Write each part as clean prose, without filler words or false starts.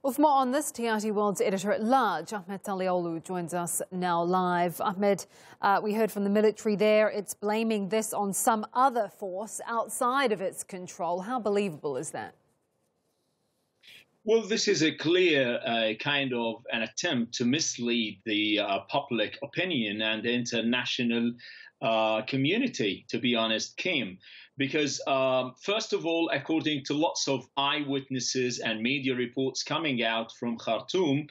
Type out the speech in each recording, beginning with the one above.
Well, for more on this, TRT World's editor-at-large, Ahmed Taliolu, joins us now live. Ahmed, we heard from the military there. It's blaming this on some other force outside of its control. How believable is that? Well, this is a clear kind of an attempt to mislead the public opinion and the international community, to be honest, Kim. Because, first of all, according to lots of eyewitnesses and media reports coming out from Khartoum,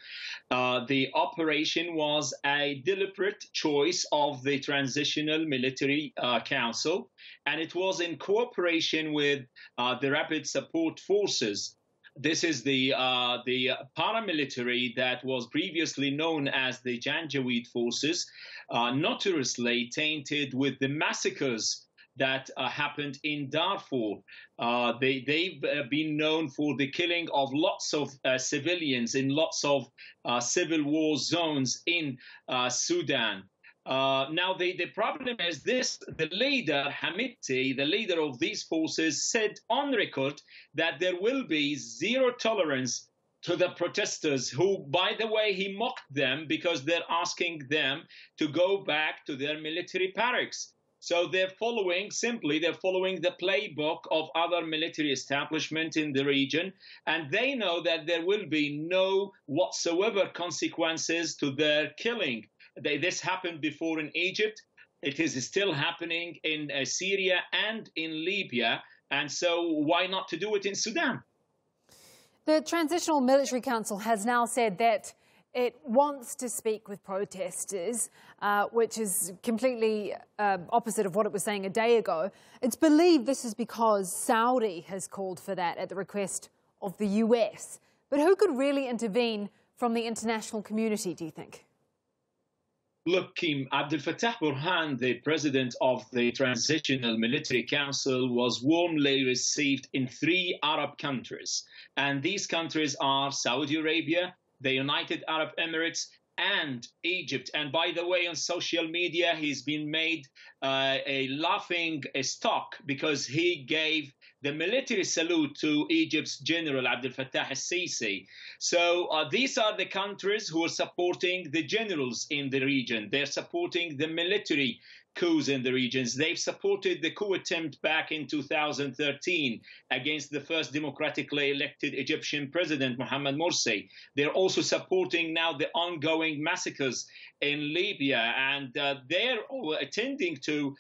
the operation was a deliberate choice of the Transitional Military Council, and it was in cooperation with the Rapid Support Forces. This is the paramilitary that was previously known as the Janjaweed forces, notoriously tainted with the massacres that happened in Darfur. They've been known for the killing of lots of civilians in lots of civil war zones in Sudan. Now, the problem is this: the leader, Hamidti, the leader of these forces, said on record that there will be zero tolerance to the protesters who, by the way, he mocked them because they're asking them to go back to their military barracks. So they're following the playbook of other military establishments in the region, and they know that there will be no whatsoever consequences to their killing. This happened before in Egypt. It is still happening in Syria and in Libya. And so why not to do it in Sudan? The Transitional Military Council has now said that it wants to speak with protesters, which is completely opposite of what it was saying a day ago. It's believed this is because Saudi has called for that at the request of the US. But who could really intervene from the international community, do you think? Look, Kim, Abdel Fattah Burhan, the president of the Transitional Military Council, was warmly received in 3 Arab countries. And these countries are Saudi Arabia, the United Arab Emirates, and Egypt. And by the way, on social media, he's been made a laughing stock because he gave the military salute to Egypt's General Abdel Fattah al-Sisi. So these are the countries who are supporting the generals in the region. They're supporting the military coups in the regions. They've supported the coup attempt back in 2013 against the first democratically elected Egyptian president, Mohamed Morsi. They're also supporting now the ongoing massacres in Libya, and they're tending to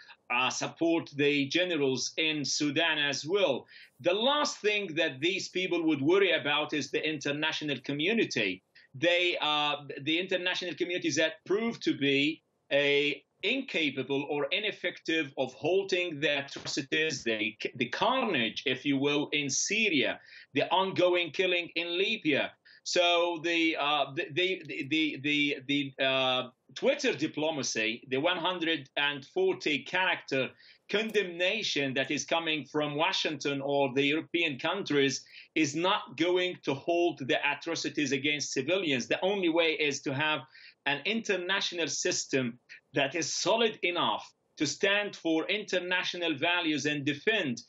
support the generals in Sudan as well. The last thing that these people would worry about is the international community. The international communities that prove to be incapable or ineffective of halting the atrocities, the carnage, if you will, in Syria, the ongoing killing in Libya. So the Twitter diplomacy, the 140-character condemnation that is coming from Washington or the European countries is not going to halt the atrocities against civilians. The only way is to have an international system that is solid enough to stand for international values and defend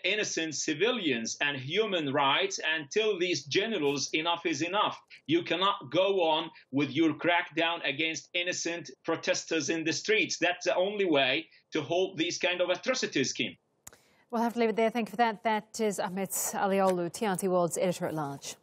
innocent civilians and human rights until these generals, enough is enough. You cannot go on with your crackdown against innocent protesters in the streets. That's the only way to halt these kind of atrocities, Kim. We'll have to leave it there. Thank you for that. That is Ahmed Taliolu, TRT World's editor-at-large.